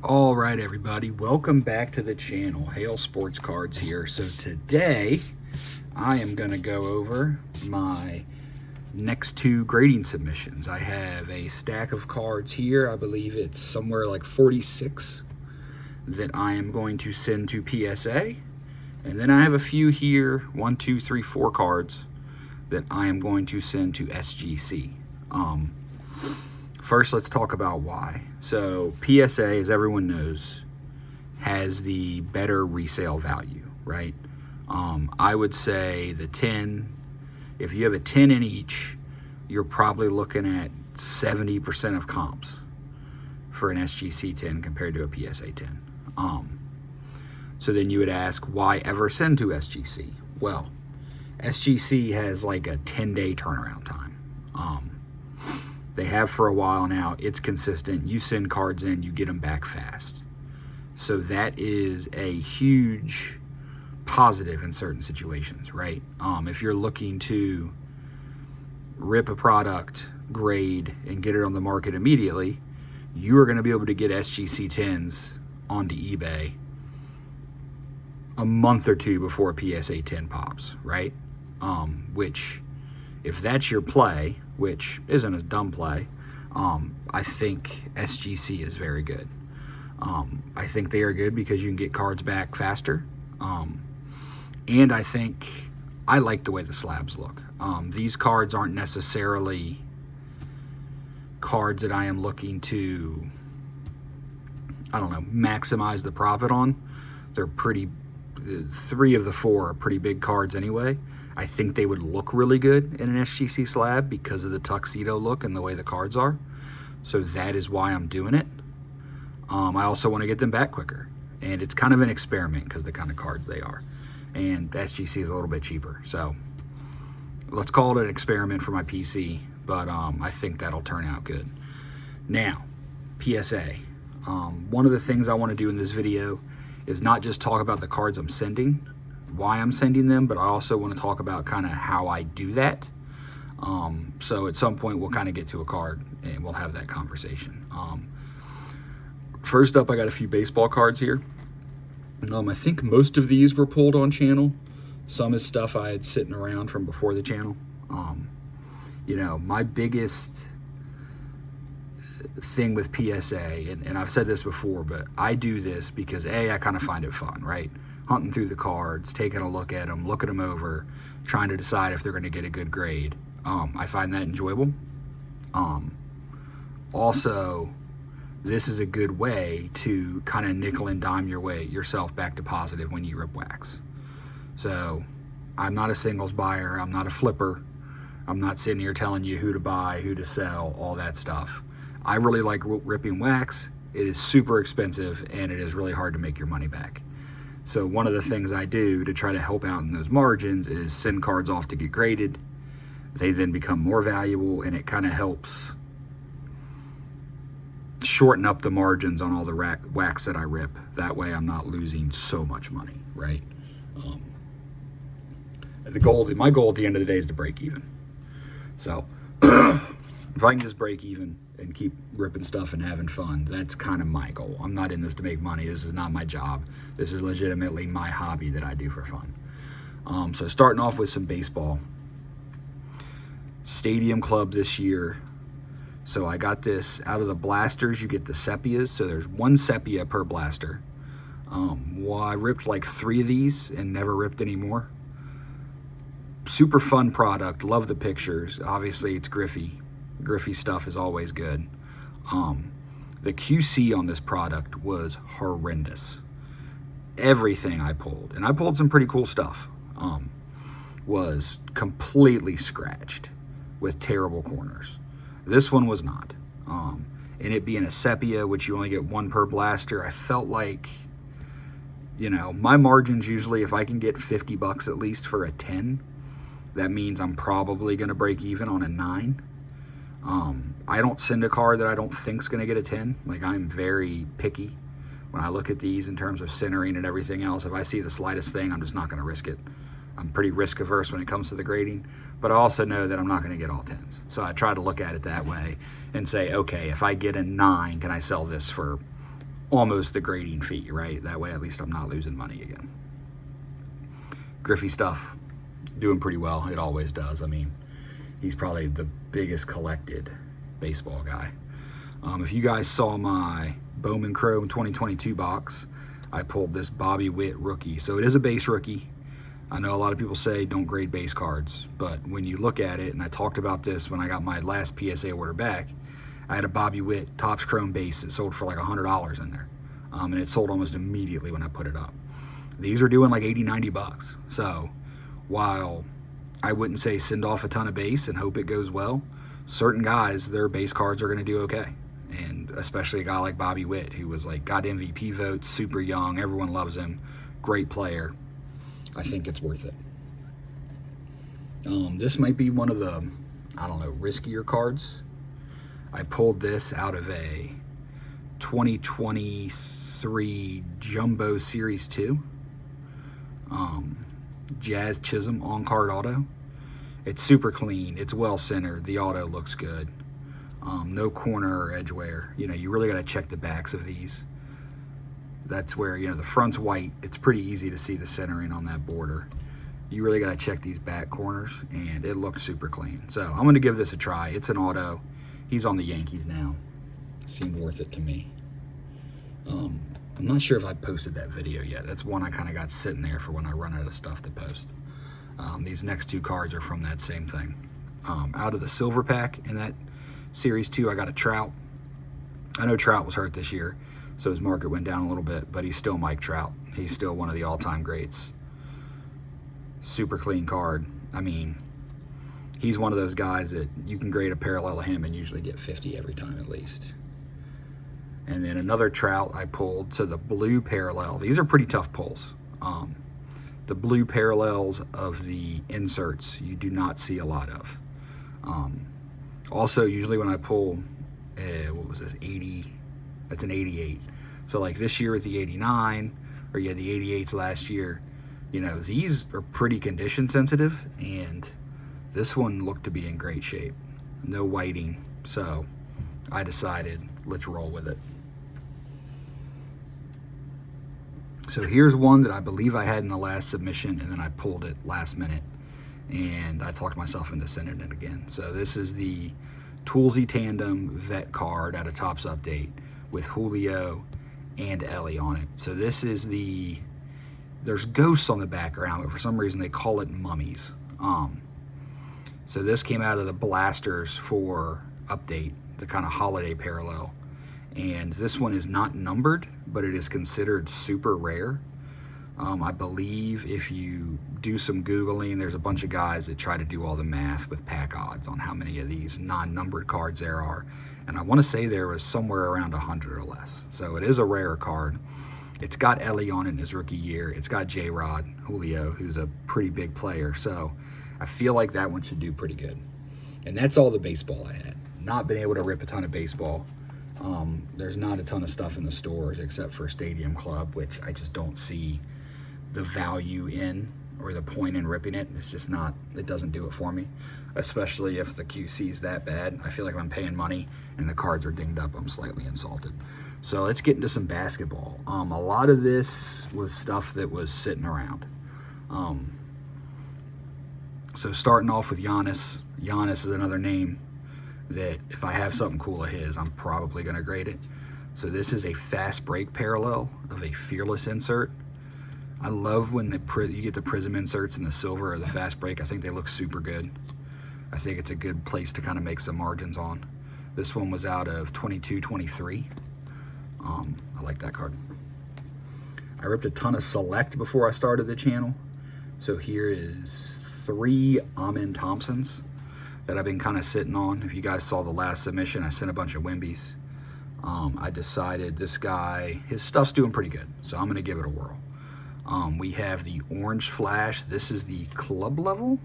All right, everybody, welcome back to the channel. Hale Sports Cards here. So today I am going to go over my next two grading submissions. I have a stack of cards here. I believe it's somewhere like 46 that I am going to send to PSA. And then I have a few here, 1, 2, 3, 4 cards that I am going to send to SGC. First, let's talk about why. So PSA, as everyone knows, has the better resale value, right? I would say the 10, if you have a 10 in each, you're probably looking at 70% of comps for an SGC 10 compared to a PSA 10. So then you would ask, why ever send to SGC? Well, SGC has like a 10-day turnaround time. They have for a while now. It's consistent. You send cards in, you get them back fast. So that is a huge positive in certain situations, right? If you're looking to rip a product, grade, and get it on the market immediately, you are going to be able to get SGC 10s onto eBay a month or two before a PSA 10 pops, right? Which, if that's your play, which isn't a dumb play, I think SGC is very good. I think they are good because you can get cards back faster. And I think I like the way the slabs look. These cards aren't necessarily cards that I am looking to, I don't know, maximize the profit on. They're pretty, 3 of the 4 are pretty big cards anyway. I think they would look really good in an SGC slab because of the tuxedo look and the way the cards are. So that is why I'm doing it. I also want to get them back quicker. And it's kind of an experiment because of the kind of cards they are. And SGC is a little bit cheaper. So let's call it an experiment for my PC. But I think that'll turn out good. Now, PSA. One of the things I want to do in this video is not just talk about the cards I'm sending, why I'm sending them, but I also want to talk about kind of how I do that. So at some point we'll kind of get to a card and we'll have that conversation. First up, I got a few baseball cards here. I think most of these were pulled on channel. Some is stuff I had sitting around from before the channel. You know, my biggest thing with PSA, and I've said this before, but I do this because A, I kind of find it fun, right? Hunting through the cards, taking a look at them, looking them over, trying to decide if they're going to get a good grade. I find that enjoyable. Also, this is a good way to kind of nickel and dime yourself back to positive when you rip wax. So I'm not a singles buyer. I'm not a flipper. I'm not sitting here telling you who to buy, who to sell, all that stuff. I really like ripping wax. It is super expensive and it is really hard to make your money back. So one of the things I do to try to help out in those margins is send cards off to get graded. They then become more valuable and it kind of helps shorten up the margins on all the wax that I rip. That way I'm not losing so much money, right? My goal at the end of the day is to break even. So if I can just break even and keep ripping stuff and having fun, that's kind of my goal. I'm not in this to make money. This is not my job. This is legitimately my hobby that I do for fun. So starting off with some baseball. Stadium Club this year. So I got this out of the blasters. You get the sepias. So there's 1 sepia per blaster. Well, I ripped like 3 of these and never ripped any more. Super fun product. Love the pictures. Obviously, it's Griffey. Griffey stuff is always good. The QC on this product was horrendous. Everything I pulled, and I pulled some pretty cool stuff, was completely scratched with terrible corners. This one was not. And it being a sepia, which you only get 1 per blaster, I felt like, you know, my margins usually, if I can get 50 bucks at least for a 10, that means I'm probably going to break even on a 9. I don't send a card that I don't think is going to get a 10. Like, I'm very picky when I look at these in terms of centering and everything else. If I see the slightest thing, I'm just not going to risk it. I'm pretty risk averse when it comes to the grading, but I also know that I'm not going to get all 10s. So I try to look at it that way and say, okay, if I get a 9, can I sell this for almost the grading fee, right? That way at least I'm not losing money again. Griffey stuff, doing pretty well. It always does. I mean, he's probably the biggest collected baseball guy. If you guys saw my Bowman Chrome 2022 box, I pulled this Bobby Witt rookie. So it is a base rookie. I know a lot of people say don't grade base cards, but when you look at it, and I talked about this when I got my last PSA order back, I had a Bobby Witt Topps Chrome base that sold for like $100 in there. And it sold almost immediately when I put it up. These are doing like 80, 90 bucks. So while I wouldn't say send off a ton of base and hope it goes well, certain guys, their base cards are going to do okay. And especially a guy like Bobby Witt, who was like, got MVP votes, super young, everyone loves him, great player. I think it's worth it. This might be one of the, I don't know, riskier cards. I pulled this out of a 2023 Jumbo Series 2. Jazz Chisholm on-card auto. It's super clean. It's well centered. The auto looks good. No corner or edge wear. You know, you really got to check the backs of these. That's where, you know, the front's white. It's pretty easy to see the centering on that border. You really got to check these back corners, and it looks super clean. So I'm going to give this a try. It's an auto. He's on the Yankees now. Seemed worth it to me. I'm not sure if I posted that video yet. That's one I kind of got sitting there for when I run out of stuff to post. These next two cards are from that same thing. Out of the silver pack in that Series 2, I got a Trout. I know Trout was hurt this year, so his market went down a little bit, but he's still Mike Trout. He's still one of the all-time greats. Super clean card. I mean, he's one of those guys that you can grade a parallel of him and usually get 50 every time at least. And then another Trout I pulled to the blue parallel. These are pretty tough pulls. The blue parallels of the inserts you do not see a lot of. Also, usually when I pull, what was this, 80, that's an 88. So like this year with the 89, or yeah, the 88s last year, you know, these are pretty condition sensitive, and this one looked to be in great shape. No whiting, so I decided let's roll with it. So here's one that I believe I had in the last submission, and then I pulled it last minute, and I talked myself into sending it again. So this is the Toolsy Tandem Vet card out of Topps Update with Julio and Ellie on it. So this is the, there's ghosts on the background, but for some reason they call it mummies. So this came out of the blasters for Update, the kind of holiday parallel. And this one is not numbered, but it is considered super rare. I believe if you do some Googling, there's a bunch of guys that try to do all the math with pack odds on how many of these non-numbered cards there are. And I want to say there was somewhere around 100 or less. So it is a rare card. It's got Ellie on it in his rookie year. It's got J-Rod, Julio, who's a pretty big player. So I feel like that one should do pretty good. And that's all the baseball I had. Not been able to rip a ton of baseball. There's not a ton of stuff in the stores except for Stadium Club, which I just don't see the value in or the point in ripping it. It's just not, it doesn't do it for me, especially if the QC is that bad. I feel like if I'm paying money and the cards are dinged up, I'm slightly insulted. So let's get into some basketball. A lot of this was stuff that was sitting around. So starting off with Giannis. Giannis is another name that if I have something cool of his, I'm probably going to grade it. So this is a fast break parallel of a Fearless insert. I love when you get the prism inserts in the silver or the fast break. I think they look super good. I think it's a good place to kind of make some margins on. This one was out of 22-23. I like that card. I ripped a ton of Select before I started the channel. So here is 3 Amen Thompsons that I've been kind of sitting on. If you guys saw the last submission, I sent a bunch of Wimbies. I decided this guy, his stuff's doing pretty good, so I'm going to give it a whirl. We have the Orange Flash. This is the club level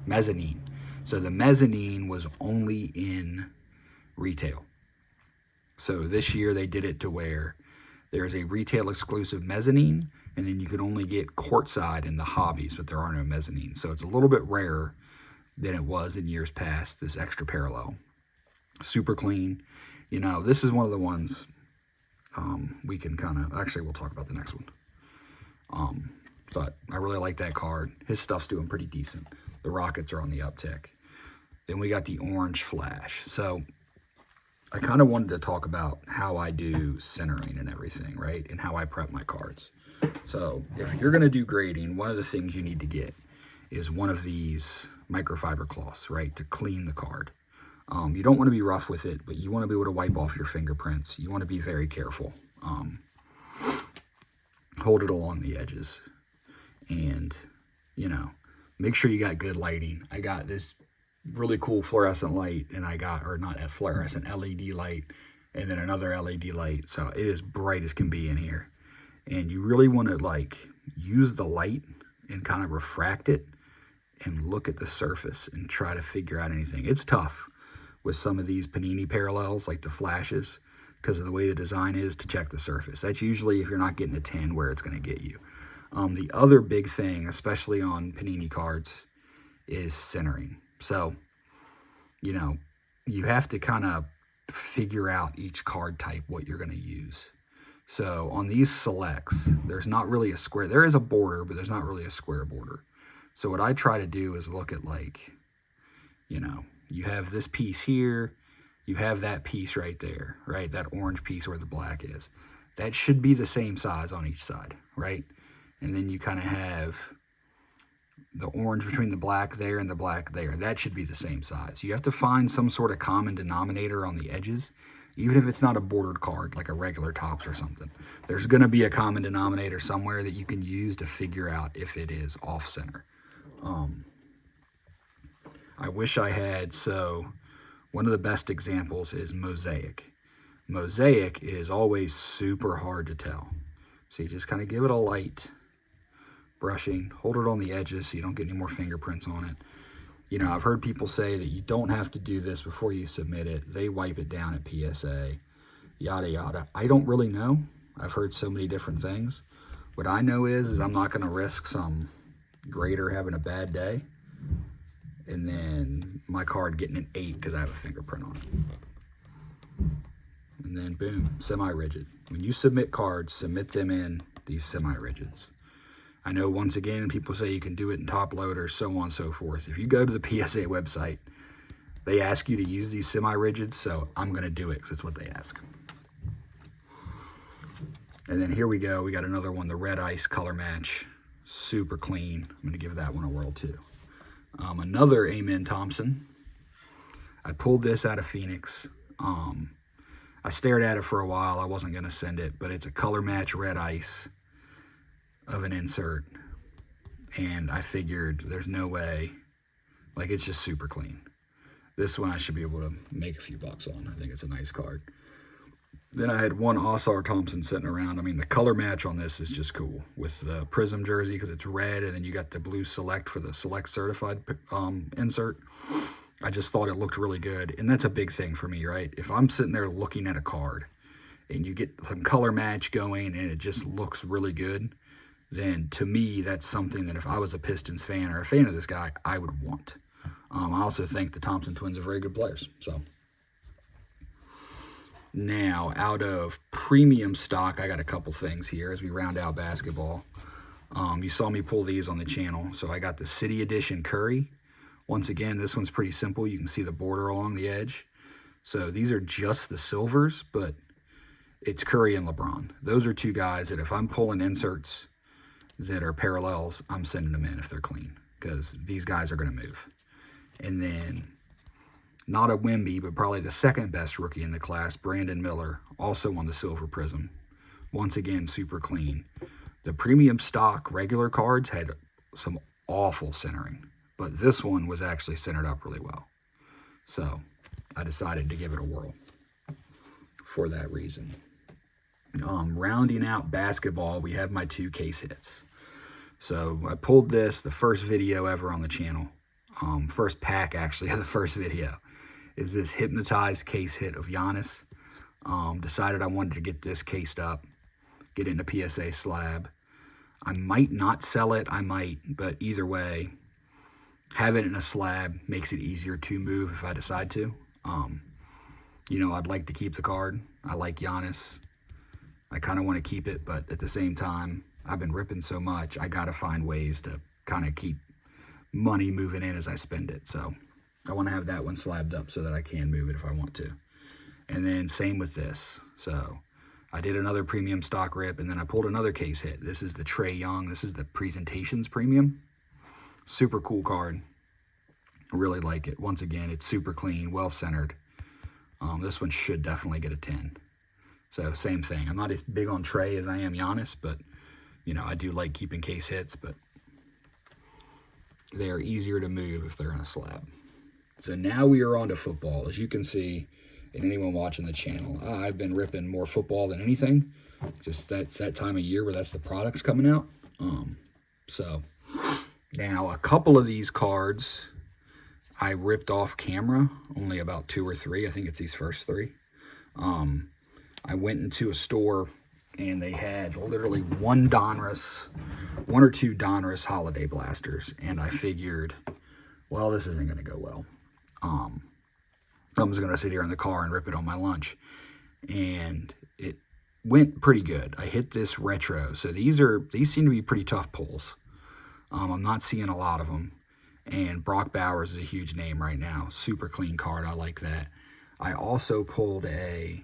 mezzanine. So the mezzanine was only in retail. So this year they did it to where there's a retail exclusive mezzanine, and then you can only get courtside in the hobbies, but there are no mezzanines. So it's a little bit rarer than it was in years past, this extra parallel. Super clean. You know, this is one of the ones, we can kind of, actually we'll talk about the next one. But I really like that card. His stuff's doing pretty decent. The Rockets are on the uptick. Then we got the Orange Flash. So I kind of wanted to talk about how I do centering and everything, right? And how I prep my cards. So if you're going to do grading, one of the things you need to get is one of these microfiber cloths, right? To clean the card. You don't want to be rough with it, but you want to be able to wipe off your fingerprints. You want to be very careful. Hold it along the edges. And, you know, make sure you got good lighting. I got this really cool fluorescent light, and I got, or not a fluorescent, LED light, and then another LED light. So it is bright as can be in here. And you really want to, like, use the light and kind of refract it and look at the surface and try to figure out anything. It's tough with some of these Panini parallels, like the flashes, because of the way the design is, to check the surface. That's usually, if you're not getting a 10, where it's going to get you. The other big thing, especially on Panini cards, is centering. So, you know, you have to kind of figure out each card type, what you're going to use. So on these selects, there's not really a square. There is a border, but there's not really a square border. So what I try to do is look at, like, you know, you have this piece here, you have that piece right there, right? That orange piece where the black is. That should be the same size on each side, right? And then you kind of have the orange between the black there and the black there. That should be the same size. You have to find some sort of common denominator on the edges, even if it's not a bordered card, like a regular Topps or something. There's going to be a common denominator somewhere that you can use to figure out if it is off-center. I wish I had, so one of the best examples is Mosaic. Mosaic is always super hard to tell. So you just kind of give it a light brushing, hold it on the edges so you don't get any more fingerprints on it. You know, I've heard people say that you don't have to do this before you submit it. They wipe it down at PSA, yada, yada. I don't really know. I've heard so many different things. What I know is I'm not going to risk some grader having a bad day and then my card getting an 8 because I have a fingerprint on it. And then boom, semi-rigid. When you submit cards, submit them in these semi-rigids. I know, once again, people say you can do it in top loader, so on and so forth. If you go to the PSA website, they ask you to use these semi-rigids, so I'm going to do it because it's what they ask. And then here we go. We got another one, the Red Ice Color Match. Super clean. I'm going to give that one a whirl too. Another Amen Thompson. I pulled this out of Phoenix. I stared at it for a while. I wasn't going to send it, but it's a Color Match Red Ice of an insert, and I figured there's no way, like, it's just super clean. This one I should be able to make a few bucks on. I think it's a nice card. Then I had one Osar Thompson sitting around. I mean, the color match on this is just cool with the Prism jersey because it's red, and then you got the blue Select for the Select certified insert. I just thought it looked really good, and that's a big thing for me, right? If I'm sitting there looking at a card and you get some color match going and it just looks really good, then to me, that's something that if I was a Pistons fan or a fan of this guy, I would want. I also think the Thompson twins are very good players. So now, out of premium stock, I got a couple things here as we round out basketball. You saw me pull these on the channel. So I got the City Edition Curry. Once again, this one's pretty simple. You can see the border along the edge. So these are just the silvers, but it's Curry and LeBron. Those are two guys that if I'm pulling inserts that are parallels, I'm sending them in if they're clean, because these guys are going to move. And then, not a Wemby, but probably the second best rookie in the class, Brandon Miller, also on the silver prism. Once again, super clean. The premium stock regular cards had some awful centering, but this one was actually centered up really well. So I decided to give it a whirl for that reason. Rounding out basketball, we have my 2 case hits. So I pulled this, the first video ever on the channel. First pack, actually, of the first video. Is this hypnotized case hit of Giannis. Decided I wanted to get this cased up, get it in a PSA slab. I might not sell it, I might, but either way, have it in a slab makes it easier to move if I decide to. You know, I'd like to keep the card. I like Giannis. I kind of want to keep it, but at the same time, I've been ripping so much, I got to find ways to kind of keep money moving in as I spend it. So I want to have that one slabbed up so that I can move it if I want to. And then same with this. So I did another premium stock rip, and then I pulled another case hit. This is the Trey Young. This is the Presentations Premium. Super cool card. I really like it. Once again, it's super clean, well-centered. This one should definitely get a 10. So same thing. I'm not as big on Trey as I am Giannis, but, you know, I do like keeping case hits, but they are easier to move if they're in a slab. So now we are on to football. As you can see, and anyone watching the channel, I've been ripping more football than anything. Just that's that time of year where that's the products coming out. So now a couple of these cards I ripped off camera, only about 2 or 3. I think it's these first 3. I went into a store and they had literally one or two Donruss Holiday Blasters, and I figured, well, this isn't going to go well. I'm just going to sit here in the car and rip it on my lunch. And it went pretty good. I hit this retro. So these seem to be pretty tough pulls. I'm not seeing a lot of them. And Brock Bowers is a huge name right now. Super clean card. I like that. I also pulled a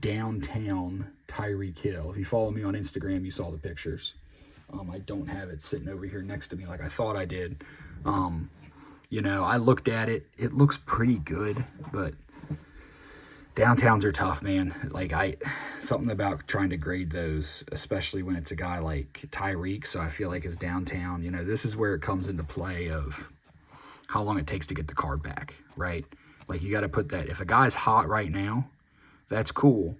Downtown Tyreek Hill. If you follow me on Instagram, you saw the pictures. I don't have it sitting over here next to me like I thought I did. You know, I looked at it. It looks pretty good, but downtowns are tough, man. Like, something about trying to grade those, especially when it's a guy like Tyreek. So I feel like his downtown, you know, this is where it comes into play of how long it takes to get the card back, right? Like, you got to put that. If a guy's hot right now, that's cool.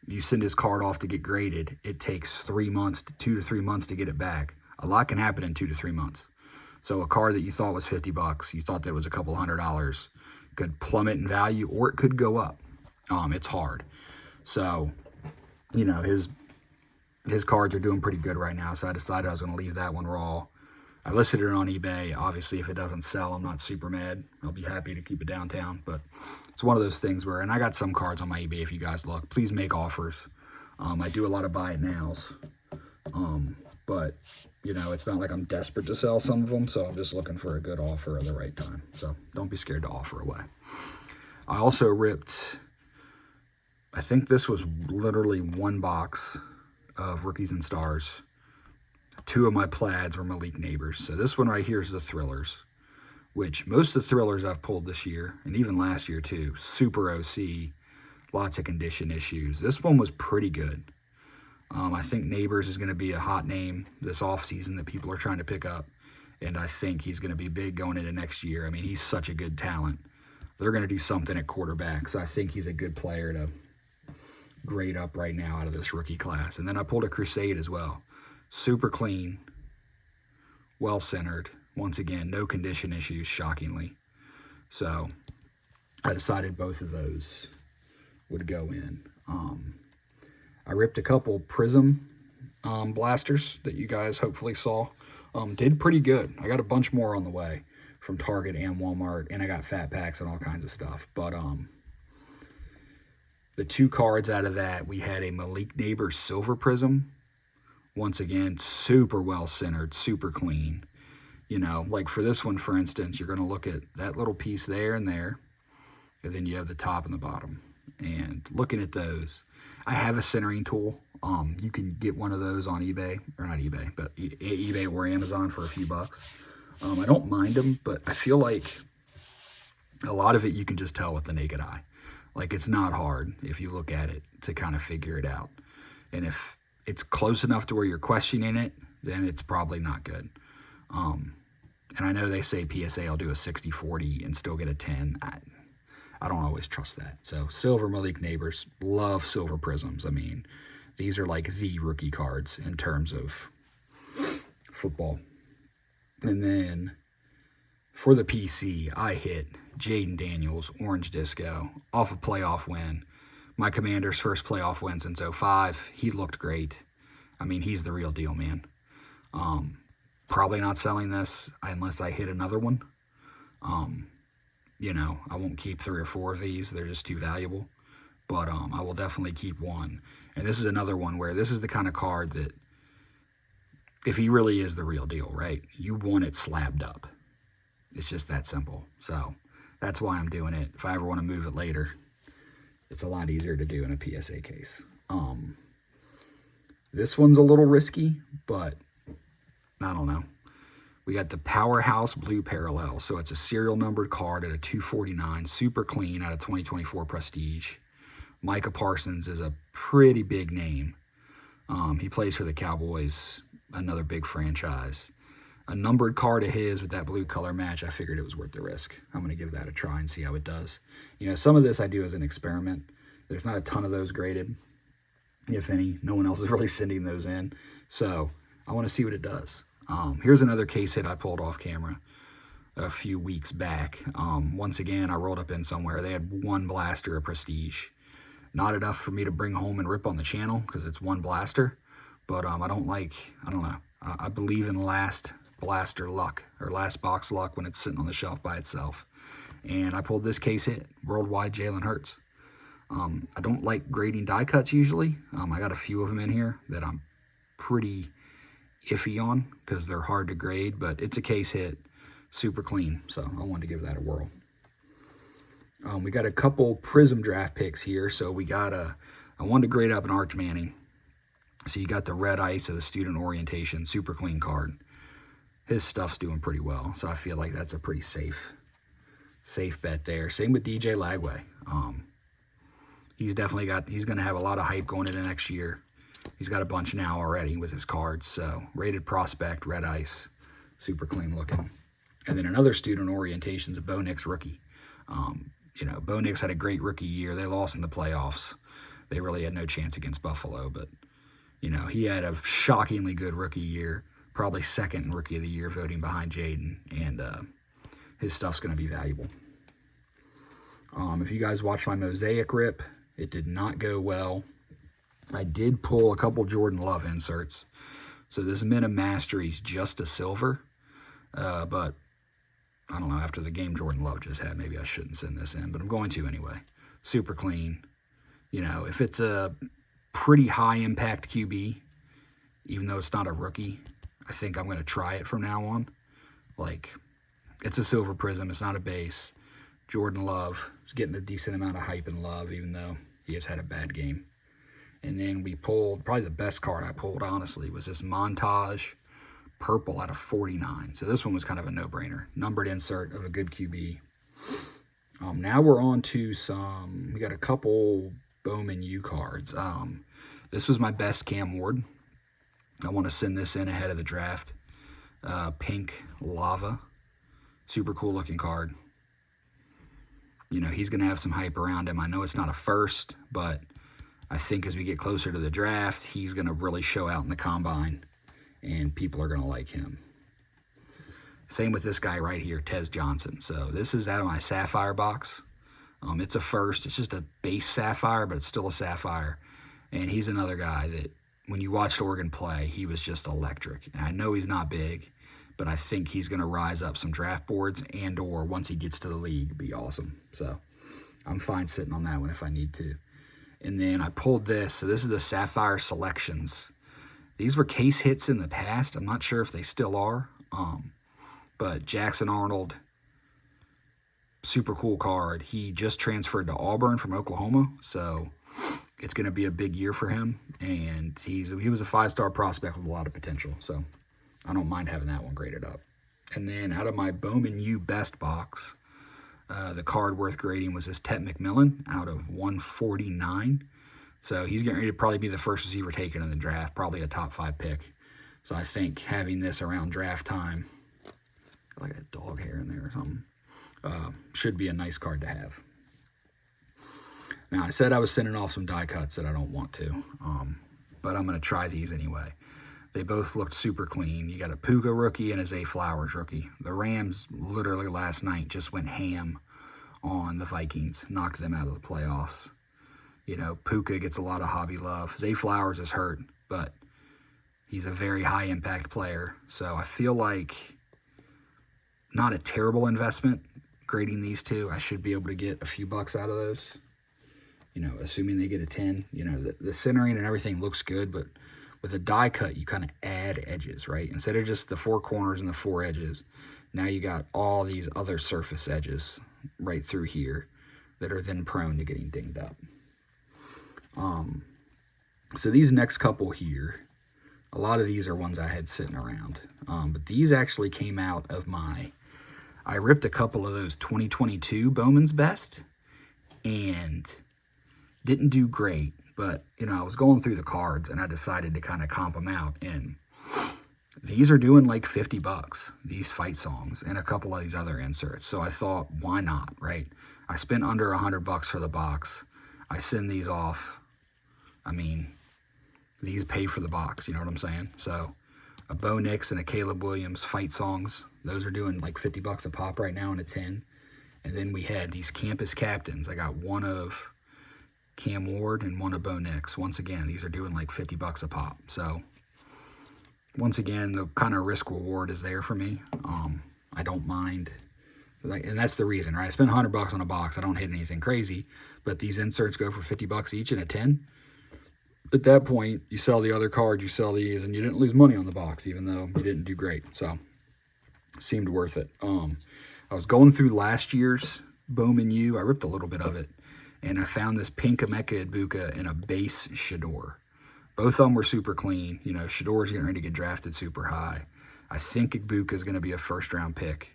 You send his card off to get graded. It takes 3 months, 2 to 3 months to get it back. A lot can happen in 2 to 3 months. So a card that you thought was $50, you thought that was a couple $100, could plummet in value, or it could go up. It's hard. So, you know, his cards are doing pretty good right now. So I decided I was going to leave that one raw. I listed it on eBay. Obviously, if it doesn't sell, I'm not super mad. I'll be happy to keep it downtown. But it's one of those things where, and I got some cards on my eBay if you guys look. Please make offers. I do a lot of buy it nows. But, you know, it's not like I'm desperate to sell some of them. So I'm just looking for a good offer at the right time. So don't be scared to offer away. I also ripped, I think this was literally 1 box of Rookies and Stars. 2 of my plaids were Malik Neighbors. So this one right here is the Thrillers, which most of the Thrillers I've pulled this year, and even last year too, super OC, lots of condition issues. This one was pretty good. I think Neighbors is going to be a hot name this offseason that people are trying to pick up, and I think he's going to be big going into next year. I mean, he's such a good talent. They're going to do something at quarterback, so I think he's a good player to grade up right now out of this rookie class. And then I pulled a Crusade as well. Super clean, well-centered. Once again, no condition issues, shockingly. So I decided both of those would go in. I ripped a couple Prism blasters that you guys hopefully saw. Did pretty good. I got a bunch more on the way from Target and Walmart, and I got fat packs and all kinds of stuff. But the 2 cards out of that, we had a Malik Neighbors Silver Prism. Once again, super well-centered, super clean. You know, like for this one, for instance, you're going to look at that little piece there and there, and then you have the top and the bottom. And looking at those, I have a centering tool. You can get one of those on eBay, or not eBay, but eBay or Amazon for a few bucks. I don't mind them, but I feel like a lot of it you can just tell with the naked eye. Like, it's not hard if you look at it to kind of figure it out. And if it's close enough to where you're questioning it, then it's probably not good. And I know they say PSA will do a 60-40 and still get a 10. I don't always trust that. So silver Malik Neighbors, love silver prisms. I mean, these are like the rookie cards in terms of football. And then for the PC, I hit Jaden Daniels, Orange Disco, off a playoff win. My Commander's first playoff win since 05. He looked great. I mean, he's the real deal, man. Probably not selling this unless I hit another one. You know, I won't keep 3 or 4 of these. They're just too valuable. But I will definitely keep one. And this is another one where this is the kind of card that, if he really is the real deal, right, you want it slabbed up. It's just that simple. So that's why I'm doing it. If I ever want to move it later, it's a lot easier to do in a PSA case. This one's a little risky, but I don't know. We got the Powerhouse Blue Parallel. So it's a serial numbered card at a 249, super clean out of 2024 Prestige. Micah Parsons is a pretty big name. He plays for the Cowboys, another big franchise. A numbered card of his with that blue color match, I figured it was worth the risk. I'm going to give that a try and see how it does. You know, some of this I do as an experiment. There's not a ton of those graded, if any. No one else is really sending those in. So I want to see what it does. Here's another case hit I pulled off camera a few weeks back. Once again, I rolled up in somewhere. They had one blaster of Prestige. Not enough for me to bring home and rip on the channel because it's one blaster. But I don't know. I believe in last blaster luck or last box luck when it's sitting on the shelf by itself. And I pulled this case hit, Worldwide Jalen Hurts. I don't like grading die cuts usually. I got a few of them in here that I'm pretty iffy on because they're hard to grade, but it's a case hit, super clean, so I wanted to give that a whirl. We got a couple Prism draft picks here, so we got I wanted to grade up an Arch Manning. So you got the red ice of the student orientation, super clean card. His stuff's doing pretty well, so I feel like that's a pretty safe bet there. Same with DJ Lagway. He's going to have a lot of hype going into next year. He's got a bunch now already with his cards. So rated prospect, red ice, super clean looking. And then another student orientation's a Bo Nix rookie. You know, Bo Nix had a great rookie year. They lost in the playoffs. They really had no chance against Buffalo. But, you know, he had a shockingly good rookie year. Probably second in rookie of the year, voting behind Jaden. And his stuff's going to be valuable. If you guys watched my Mosaic rip, it did not go well. I did pull a couple Jordan Love inserts. So this Mint of Mastery's just a silver. But I don't know, after the game Jordan Love just had, maybe I shouldn't send this in. But I'm going to anyway. Super clean. You know, if it's a pretty high impact QB, even though it's not a rookie, I think I'm going to try it from now on. Like, it's a silver prism. It's not a base. Jordan Love is getting a decent amount of hype and love, even though he has had a bad game. And then we pulled, probably the best card I pulled, honestly, was this Montage Purple out of 49. So this one was kind of a no-brainer. Numbered insert of a good QB. Now we're on to we got a couple Bowman U cards. This was my best Cam Ward. I want to send this in ahead of the draft. Pink Lava. Super cool looking card. You know, he's going to have some hype around him. I know it's not a first, but I think as we get closer to the draft, he's going to really show out in the combine, and people are going to like him. Same with this guy right here, Tez Johnson. So this is out of my Sapphire box. It's a first. It's just a base Sapphire, but it's still a Sapphire. And he's another guy that, when you watched Oregon play, he was just electric. And I know he's not big, but I think he's going to rise up some draft boards, and or once he gets to the league, be awesome. So I'm fine sitting on that one if I need to. And then I pulled this. So this is the Sapphire Selections. These were case hits in the past. I'm not sure if they still are. But Jackson Arnold, super cool card. He just transferred to Auburn from Oklahoma, so it's going to be a big year for him. And he was a 5-star prospect with a lot of potential, so I don't mind having that one graded up. And then out of my Bowman U Best box, the card worth grading was this Tet McMillan out of 149. So he's getting ready to probably be the first receiver taken in the draft, probably a top 5 pick. So I think having this around draft time, like a dog hair in there or something, should be a nice card to have. Now, I said I was sending off some die cuts that I don't want to, but I'm going to try these anyway. They both looked super clean. You got a Puka rookie and a Zay Flowers rookie. The Rams literally last night just went ham on the Vikings, knocked them out of the playoffs. You know, Puka gets a lot of hobby love. Zay Flowers is hurt, but he's a very high impact player. So I feel like not a terrible investment grading these two. I should be able to get a few bucks out of those. you know, assuming they get a 10. You know, the centering and everything looks good, but with a die cut, you kind of add edges, right? Instead of just the 4 corners and the 4 edges, now you got all these other surface edges right through here that are then prone to getting dinged up. So these next couple here, a lot of these are ones I had sitting around. But these actually came out of I ripped a couple of those 2022 Bowman's Best and didn't do great. But, you know, I was going through the cards and I decided to kind of comp them out. And these are doing like 50 bucks, these fight songs and a couple of these other inserts. So I thought, why not, right? I spent under 100 bucks for the box. I send these off. I mean, these pay for the box, you know what I'm saying? So a Bo Nix and a Caleb Williams fight songs, those are doing like 50 bucks a pop right now in a 10. And then we had these campus captains. I got one of Cam Ward and one of Bo Nix. Once again, these are doing like 50 bucks a pop. So once again, the kind of risk reward is there for me. I don't mind, and that's the reason, right? I spent 100 bucks on a box. I don't hit anything crazy, but these inserts go for 50 bucks each in a 10. At that point, you sell the other card, you sell these, and you didn't lose money on the box, even though you didn't do great. So it seemed worth it. I was going through last year's Bowman U. I ripped a little bit of it. And I found this pink Emeka Ibuka and a base Shador. Both of them were super clean. You know, Shador's getting ready to get drafted super high. I think Ibuka is going to be a first-round pick,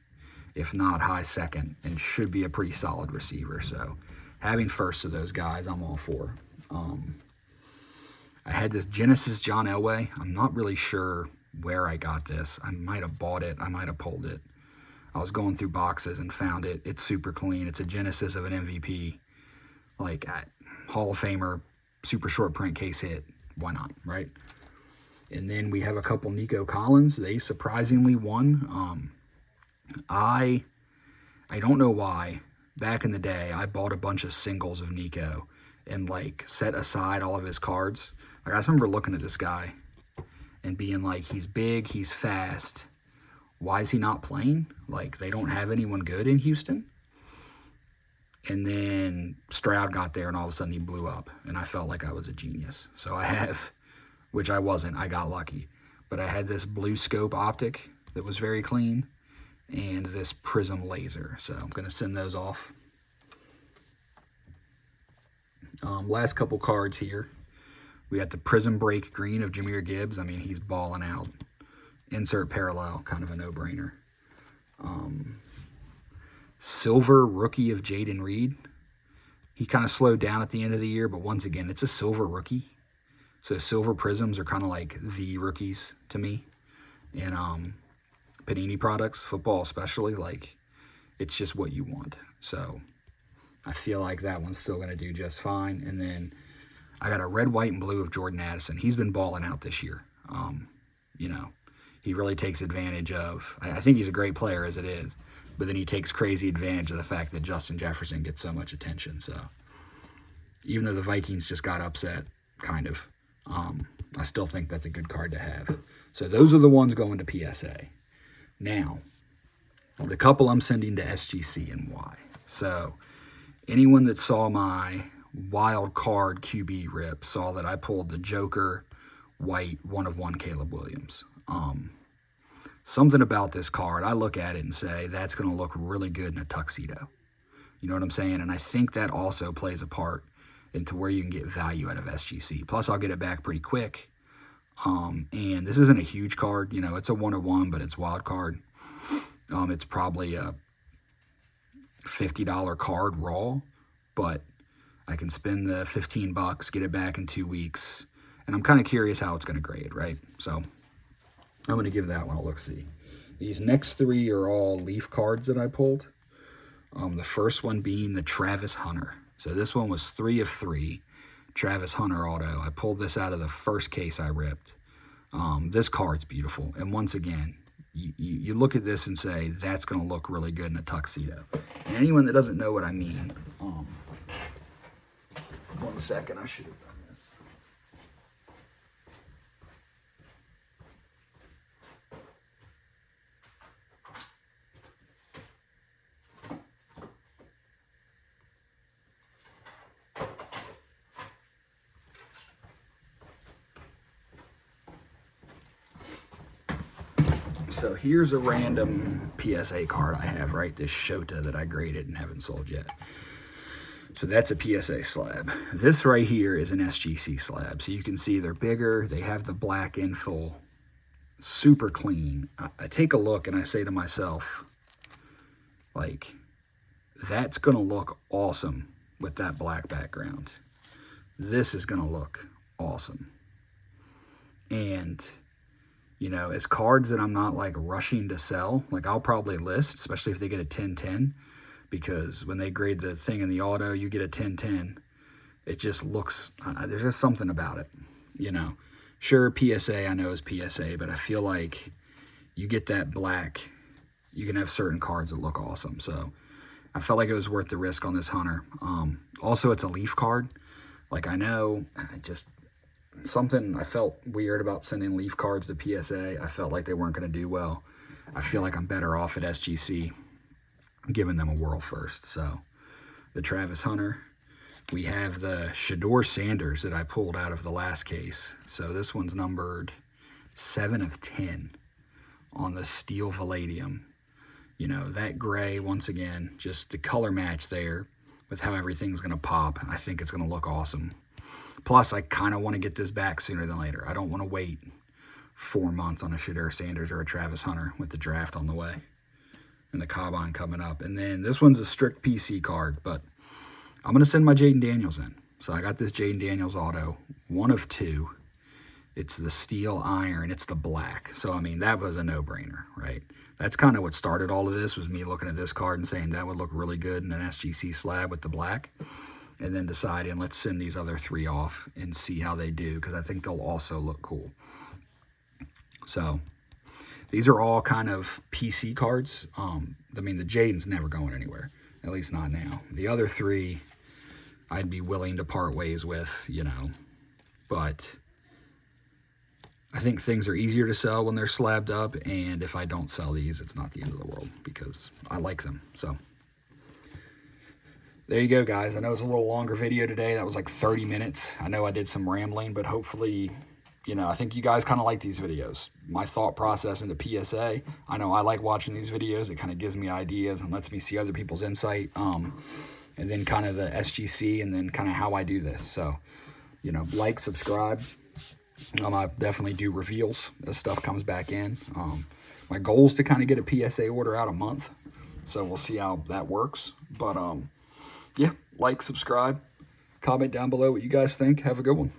if not high second, and should be a pretty solid receiver. So having first of those guys, I'm all for. I had this Genesis John Elway. I'm not really sure where I got this. I might have bought it. I might have pulled it. I was going through boxes and found it. It's super clean. It's a Genesis of an MVP. Like Hall of Famer, super short print case hit. Why not, right? And then we have a couple Nico Collins. They surprisingly won. I don't know why. Back in the day, I bought a bunch of singles of Nico and like set aside all of his cards. Like I just remember looking at this guy and being like, he's big, he's fast. Why is he not playing? Like they don't have anyone good in Houston. And then Stroud got there, and all of a sudden he blew up. And I felt like I was a genius. So I have, which I wasn't. I got lucky. But I had this blue scope optic that was very clean, and this prism laser. So I'm going to send those off. Last couple cards here. We got the prism break green of Jahmyr Gibbs. I mean, he's balling out. Insert parallel, kind of a no-brainer. Silver rookie of Jaden Reed. He kind of slowed down at the end of the year, but once again, it's a silver rookie. So silver prisms are kind of like the rookies to me. And Panini products, football especially, like it's just what you want. So I feel like that one's still going to do just fine. And then I got a red, white, and blue of Jordan Addison. He's been balling out this year. You know, he really takes advantage of, I think he's a great player as it is. But then he takes crazy advantage of the fact that Justin Jefferson gets so much attention. So even though the Vikings just got upset, kind of, I still think that's a good card to have. So those are the ones going to PSA. Now, the couple I'm sending to SGC and why. So anyone that saw my wild card QB rip saw that I pulled the Joker white 1/1 Caleb Williams. Something about this card, I look at it and say, that's going to look really good in a tuxedo. You know what I'm saying? And I think that also plays a part into where you can get value out of SGC. Plus, I'll get it back pretty quick. And this isn't a huge card. You know, it's a 1/1, but it's wild card. It's probably a $50 card raw, but I can spend the 15 bucks, get it back in 2 weeks. And I'm kind of curious how it's going to grade, right? So I'm going to give that one a look-see. These next three are all Leaf cards that I pulled. The first one being the Travis Hunter. So this one was 3 of 3. Travis Hunter auto. I pulled this out of the first case I ripped. This card's beautiful. And once again, you look at this and say, that's going to look really good in a tuxedo. And anyone that doesn't know what I mean, 1 second, I should have done this. So here's a random PSA card I have, right? This Shota that I graded and haven't sold yet. So that's a PSA slab. This right here is an SGC slab. So you can see they're bigger. They have the black in full. Super clean. I take a look and I say to myself, like, that's going to look awesome with that black background. This is going to look awesome. And, you know, as cards that I'm not like rushing to sell, like I'll probably list, especially if they get a 10-10. Because when they grade the thing in the auto, you get a 10-10. It just looks, there's just something about it, you know. Sure, PSA I know is PSA, but I feel like you get that black, you can have certain cards that look awesome. So I felt like it was worth the risk on this Hunter. Also, it's a leaf card. Like I know, just something I felt weird about sending leaf cards to PSA. I felt like they weren't going to do well. I feel like I'm better off at SGC giving them a whirl first. So the Travis Hunter, we have the Shedeur Sanders that I pulled out of the last case. So this one's numbered 7 of 10 on the steel palladium. You know, that gray, once again, just the color match there with how everything's going to pop. I think it's going to look awesome. Plus, I kind of want to get this back sooner than later. I don't want to wait 4 months on a Shedeur Sanders or a Travis Hunter with the draft on the way and the Combine coming up. And then this one's a strict PC card, but I'm going to send my Jaden Daniels in. So I got this Jaden Daniels auto, 1 of 2. It's the steel iron. It's the black. So, I mean, that was a no-brainer, right? That's kind of what started all of this, was me looking at this card and saying that would look really good in an SGC slab with the black. And then deciding, let's send these other 3 off and see how they do, because I think they'll also look cool. So these are all kind of PC cards. I mean, the Jaden's never going anywhere, at least not now. The other 3, I'd be willing to part ways with, you know. But I think things are easier to sell when they're slabbed up, and if I don't sell these, it's not the end of the world because I like them. So there you go, guys. I know it's a little longer video today. That was like 30 minutes. I know I did some rambling, but hopefully, you know, I think you guys kind of like these videos. My thought process into PSA. I know I like watching these videos. It kind of gives me ideas and lets me see other people's insight. And then kind of the SGC and then kind of how I do this. So, you know, like, subscribe. I definitely do reveals as stuff comes back in. My goal is to kind of get a PSA order out a month. So we'll see how that works. But, yeah, like, subscribe, comment down below what you guys think. Have a good one.